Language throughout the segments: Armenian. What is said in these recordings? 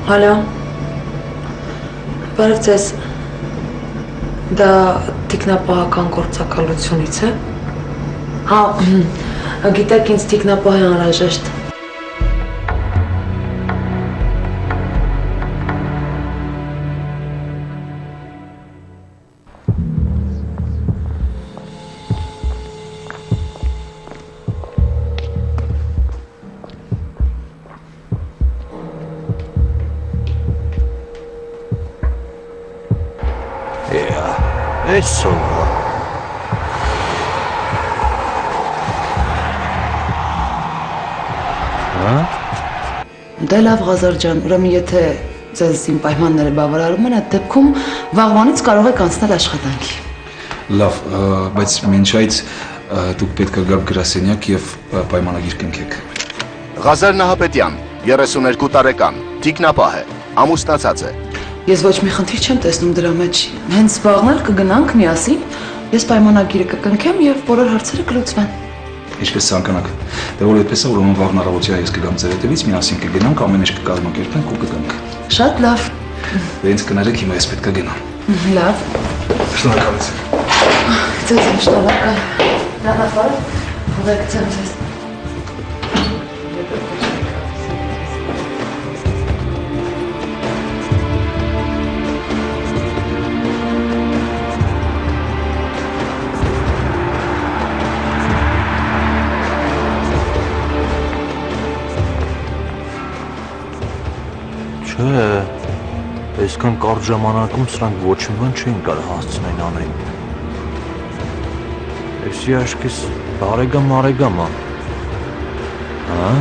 Հալո, բարև ձեզ, դա տիկնապահական գործակալությունից է։ Հա, գիտեք ինձ տիկնապահ է անհրաժեշտ։ Eso. Դե լավ Ղազար ջան, ուրեմն եթե ձեզ իմ պայմանները բավարարում են, այդ դեպքում վաղվանից կարող եք անցնել աշխատանքի։ Լավ, բայց մինչ այդ դուք պետք է գաք գրասենյակ եւ պայմանագիր կնքեք։ Ղազար Նահապետյան, 32 տարեկան, տիկնապահ է, ամուսնացած է։ Ես ոչ մի խնդիր չեմ տեսնում դրա մեջ։ Հենց վաղն կգնանք միասին, ես պայմանագիրը կկնքեմ եւ բոլոր հարցերը կլուծվեն։ Ինչպես ցանկանաք։ Դե որ այդպես է, ուրեմն վաղն առավոտյա ես կգամ ձեր հետևից, միասին կգնանք, ամեն ինչ կկազմակերպենք ու կգանք։ Շատ լավ։ Դե ինձ կներեք, հիմա ես պետք է գնամ։ Լավ։ Շնորհակալություն։ Ձեզ եմ շնորհակալ։ Լավ, ուղեկցեմ ձեզ։ Չէ, այսքան կարճ ժամանակում սրանք ոչ մի բան չեն կարող հասցնել անեն։ Էսի աշկես բարեկամ է։ Հա?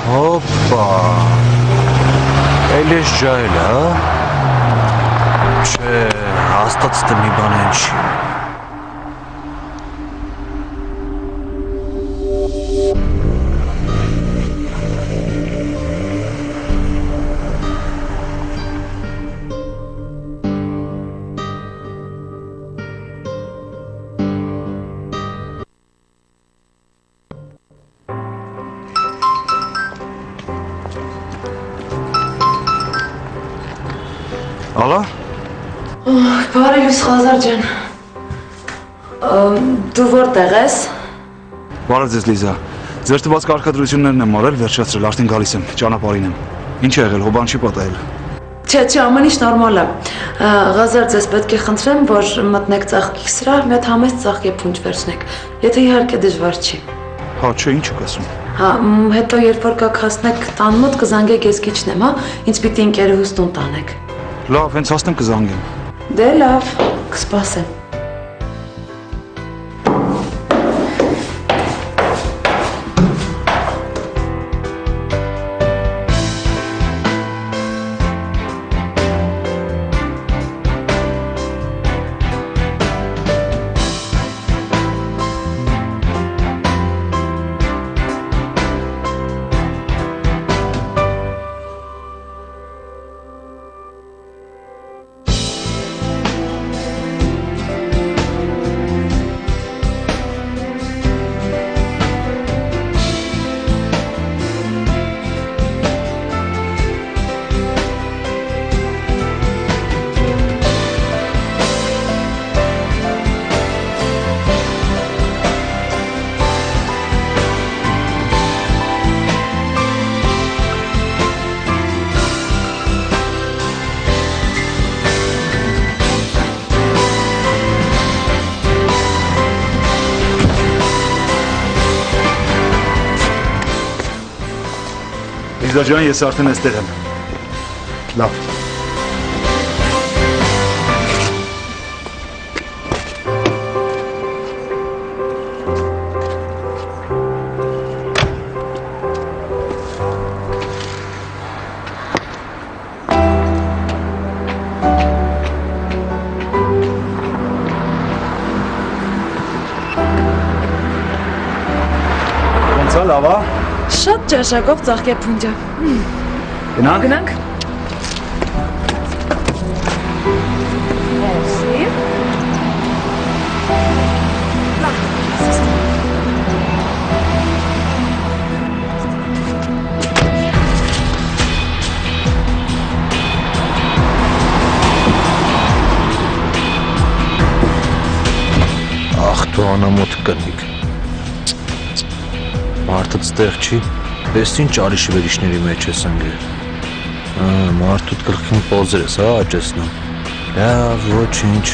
Հոպա, այլ ես ջայլ, հա? Չէ, հաստատ ստը մի բան են չի։ Ալա։ Բարի լույս Ղազար ջան։ Դու որտեղ ես։ Բարև ձեզ Լիզա։ Ձեր տված կարգադրություններն եմ արել, վերջացրել, արդեն գալիս եմ, ճանապարհին եմ։ Ինչ է եղել, հոբան չի պատահել։ Չէ, ամեն ինչ նորմալ է։ Ղազար, ձեզ պետք է խնդրեմ, որ մտնեք ծաղկի սրահ, մի հատ համեստ ծաղկի փունջ վերցնեք, եթե իհարկե դժվար չի։ Հա, չէ, ինչ եք ասում։ Հա, հետո երբ որ կաք հասնեք տան մոտ կզանգեք, ես գիչն եմ, հա, ինձ պիտի ընկերուհուս տուն տանեք։ Լավ, հենց հասնեմ կզանգեմ։ Դե լավ, կսպասեմ։ Լիզա ջան, ես արդեն այստեղ եմ։ Լավ։ Լիզա, լավ է։ Շատ ճաշակով ծաղկե փունջը։ Գնանք։ Գնանք։ Էսի։ Ախ դու անամոթ կնիկ։ Մարդը ստեղ չի, պես ինչ արիշի վերիշների մեջ ես ընգել։ Մարդուտ գլխին պոզեր ես, աճեսնում։ Լավ, ոչինչ։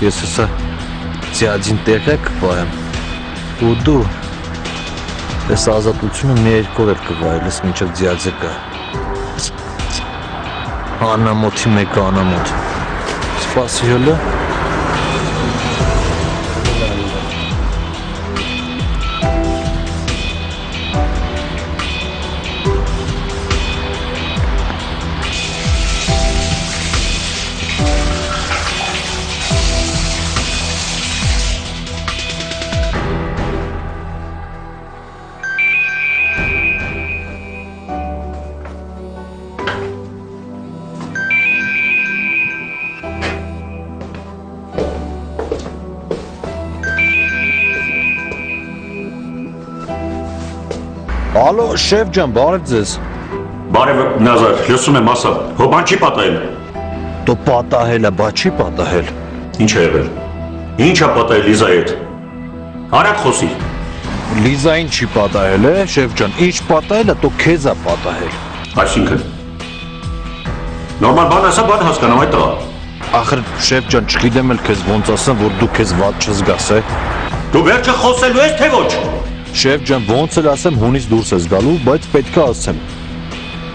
Ես հսա ձյadzին տեղյակ կվայեմ։ Ու դու ես ազատությունը մի երկով էլ կվայելես մինչև ձյadzը կա։ Անամոթի մեկը անամոթ։ Սպասի հլը։ Ալո, շեֆ ջան, բարև ձեզ։ Բարև Նազար, լսում եմ ասա, հոբան չի պատահել։ Դու պատահել է, բա չի պատահել։ Ինչ է եղել։ Ինչ է պատահել Լիզայի հետ։ Արագ խոսի։ Լիզային չի պատահել է, շեֆ ջան, ինչ պատահել է, դու քեզ է պատահել։ Այսինքն։ Նորմալ բան ասա, բան հասկանամ այդ տղա։ Ախր շեֆ ջան, չգիտեմ էլ քեզ ոնց ասեմ, որ դու քեզ ված չզգաս է։ Դու վերջը խոսելու ես, թե ոչ։ Շեֆ ջան, ոնց էլ ասեմ, հունից դուրս ես գալու, բայց պետք է ասեմ։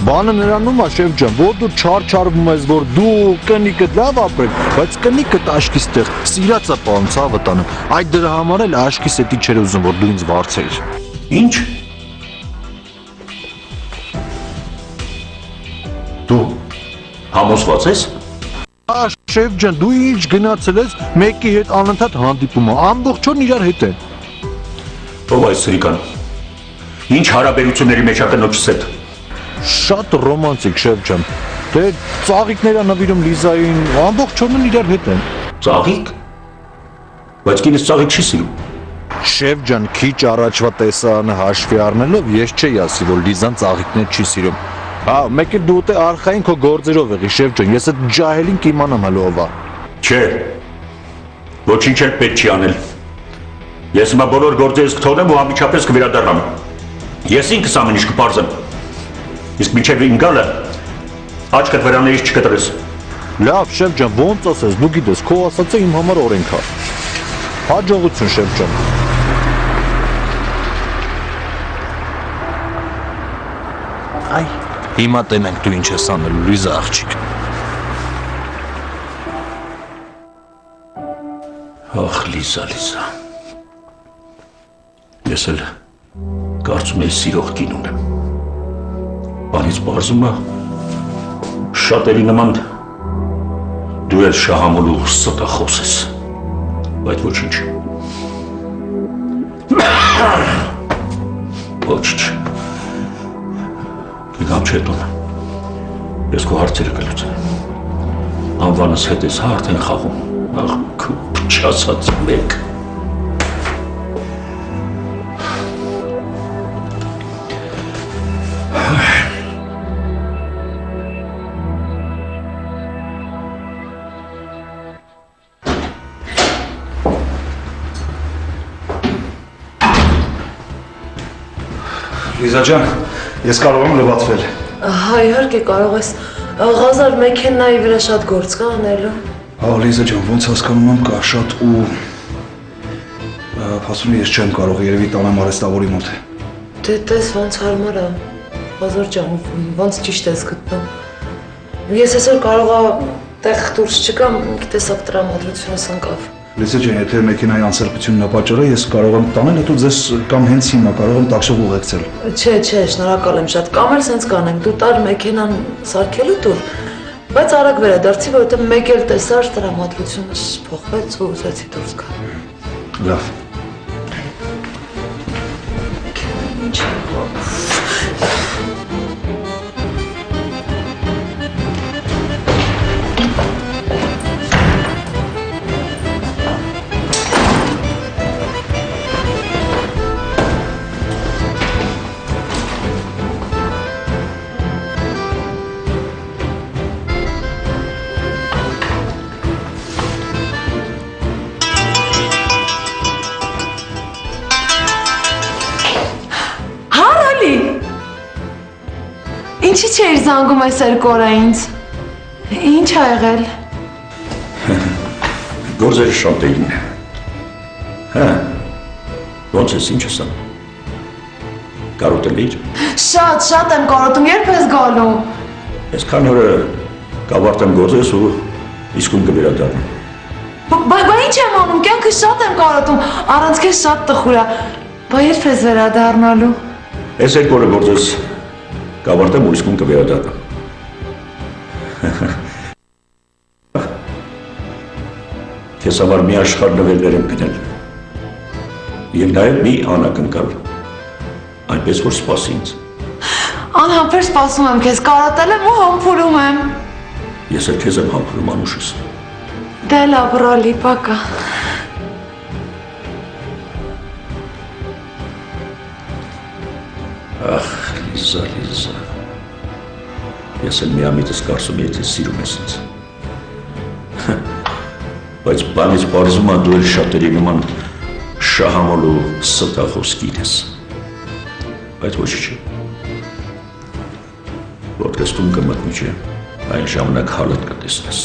Բանը նրանում է, շեֆ ջան, որ դու չարչարվում ես, որ դու կնիկդ լավ ապրեք, բայց կնիկդ աշկիս տեղ սիրած է պարում, ցավը տանում։ Այդ դրա համար էլ աշկիս էտի չեր ուզում, որ դու ինձ վարձեիր։ Ինչ։ Դու համոզված ես։ Շեֆ ջան, դու ինչ գնացել ես, մեկի հետ անընդհատ հանդիպում է, ամբողջ օրն իրար հետ են։ Ով այս սրիկան։ Ինչ հարաբերությունների մեջ է կնոջս հետ։ Շատ ռոմանտիկ, շեֆ ջան։ Դե ծաղիկներ նվիրում Լիզային, ամբողջ օրն իրար հետ են։ Ծաղիկ։ Բայց կինս ծաղիկ չի սիրում։ Շեֆ ջան, քիչ առաջվա տեսարանը հաշվի առնելով, ես չէի ասի, որ Լիզան ծաղիկներ չի սիրում։ Հա, մեկ էլ դու դե արխային քո գործերով եղի, շեֆ ջան, ես այդ ջահելին կիմանամ հələ ով է։ Չէ։ Ոչինչ էլ պետք չի անել։ Ես հիմա բոլոր գործերս կթողնեմ ու անմիջապես կվերադառնամ։ Ես ինքս ամեն ինչ կպարզեմ։ Իսկ մինչև իմ գալը աչքդ վրաներից չկտրես։ Լավ, շեֆ ջան, ոնց ասես, դու գիտես, քո ասածը իմ համար օրենք է։ Հաջողություն, շեֆ ջան։ Այ, հիմա տենենք դու ինչ ես անելու, Լիզա աղջիկ։ Ախ, Լիզա, Լիզա։ Ես էլ կարծում եմ սիրող կին ունեմ։ Բանից բարձում է շատերի նման դու էլ շահամոլու ստախոս ես, բայց ոչինչ։ Ոչինչ։ Գնամ չէ տուն։ Ես քո հարցերը կլուծեմ։ Անվանս հետ ես հարթ են խաղում։ Ախ, քո փչացած մեկ։ Լիզա ջան, ես կարող եմ լվացվել։ Հա, իհարկե կարող ես։ Ղազար մեքենայի վրա շատ գործ կա անելու։ Հա, Լիզա ջան, ոնց հասկանում եմ կա շատ ու փաստորեն ես չեմ կարող երևի տանեմ արհեստավորի մոտ։ Դե տես ոնց հարմար է։ Ղազար ջան, ոնց ճիշտ ես գտնում։ Ես այսօր կարողա տեղ դուրս չգամ, տեսակ տրամադրությունս ընկավ։ Լիզա ջան, եթե մեքենայի անսրբությունն է պատճառը, ես կարող եմ տանել, հետո ձեզ կամ հենց հիմա կարող եմ տաքսով ուղեկցել։ Չէ, շնորհակալ եմ շատ։ Կամ էլ սենց կանենք, դու տար մեքենան սարքելու տուր, բայց արագ վերադարձի, որովհետև մեկ էլ տեսար տրամադրությունս փոխվեց ու ուզեցի դուրս գալ։ Լավ։ Ինչ եղավ։ Հարալի։ Ինչի՞ չէր զանգում այս երկու օր ինձ։ Ինչ ա եղել։ Գործերը շատ էին։ Հա։ Ոնց ես, ինչ ես անում։ Կարոտել էիր։ Շատ եմ կարոտում, երբ ես գալու։ Ես քանի օրը կավարտեմ գործես ու իսկույն կվերադառնամ։ Բա ինչ եմ անում, կյանքը շատ եմ կարոտում, առանց քեզ շատ տխուր ա։ Բա երբ ես վերադառնալու։ Ես երկու օրը գործես կավարտեմ ու իսկույն կվերադառնամ։ Քեզ համար մի աշխարհ նվերներ եմ գնել։ Եվ նաև մի անակնկալ, այնպես որ սպասի ինձ։ Անհամբեր սպասում եմ քեզ, կարոտել եմ ու համբուրում եմ։ Ես էլ քեզ եմ համբուրում անուշս։ Դե լավ, ռոլի, պակա։ Ախ, Լիզա, ես էլ միամիտս կարծում եմ, եթե սիրում ես ինձ։ Բայց բանից պարզում է դու էլ շատերի նման շահամոլ ու ստախոսկին ես։ Բայց ոչ չէ։ Որտես տուն կմտնի չէ, այն ժամանակ հալդ կտեսնես։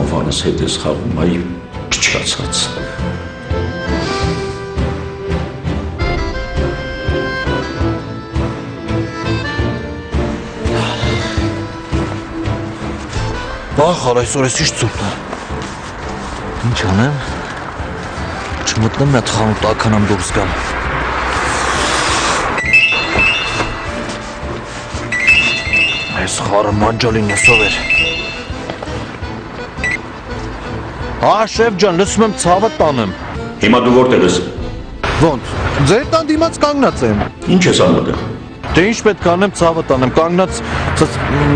Անվանս հետ ես խաղում, այ փչացած։ Բախալ այսօր ես ինչ ծուրն է։ Ինչ անեմ։ Չմտնեմ մի հատ խանութ ականամ դուրս գամ։ Այս խառը մանջալին եսով էր։ Հա, շեֆ ջան, լսում եմ ցավը տանեմ։ Հիմա դու որտեղ ես։ Ոնց։ Ձեր տան դիմաց կանգնած եմ։ Ինչ ես անում այդտեղ։ Դե ինչ պետք անեմ ցավը տանեմ, կանգնած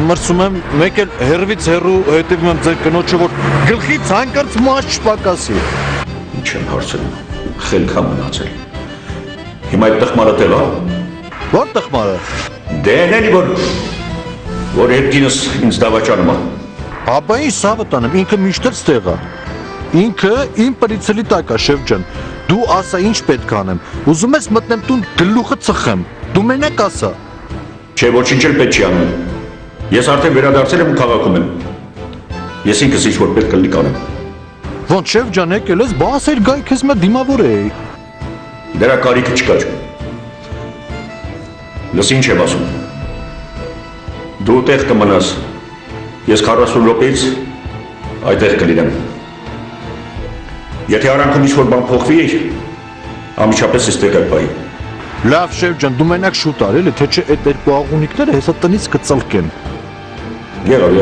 մրսում եմ, մեկ էլ հերվից հերու հետևում եմ ձեր կնոջը, որ գլխից հանկարծ մաշ չպակասի։ Ինչ եմ հարցնում, խելքա մնացել։ Հիմա այդ տխմարը տեղ ա։ Որ տխմարը։ Դե էլի որ երկինս ինձ դավաճանում ա։ Ապա ինչ ցավը տանեմ, ինքը միշտ էլ ստեղ ա։ Ինքը իմ պրիցելի տակ ա, շեֆ ջան։ Դու ասա ինչ պետք անեմ։ Ուզում ես մտնեմ տուն գլուխը ծխեմ։ Դու մենակ ասա։ Չէ, ոչինչ էլ պետք չի անում։ Ես արդեն վերադարձել եմ ու քաղաքում եմ։ Ես ինքս ինչ որ պետք կլինի կանեմ։ Ոնց շեֆ ջան եկել ես, բա ասել գայ քեզ մը դիմավոր էի։ Դրա կարիքը չկար։ Լս ինչ եմ ասում։ Դու տեղ կմնաս։ Ես 40 րոպեից այդտեղ կլինեմ։ Եթե արանքում ինչ որ բան փոխվի, ամիջապես ես տեղ կպայի։ Լավ շեֆ ջան, դու մենակ շուտ արել, թե չէ այդ երկու աղունիկները հեսա տնից կծլկեն։ Եղավ։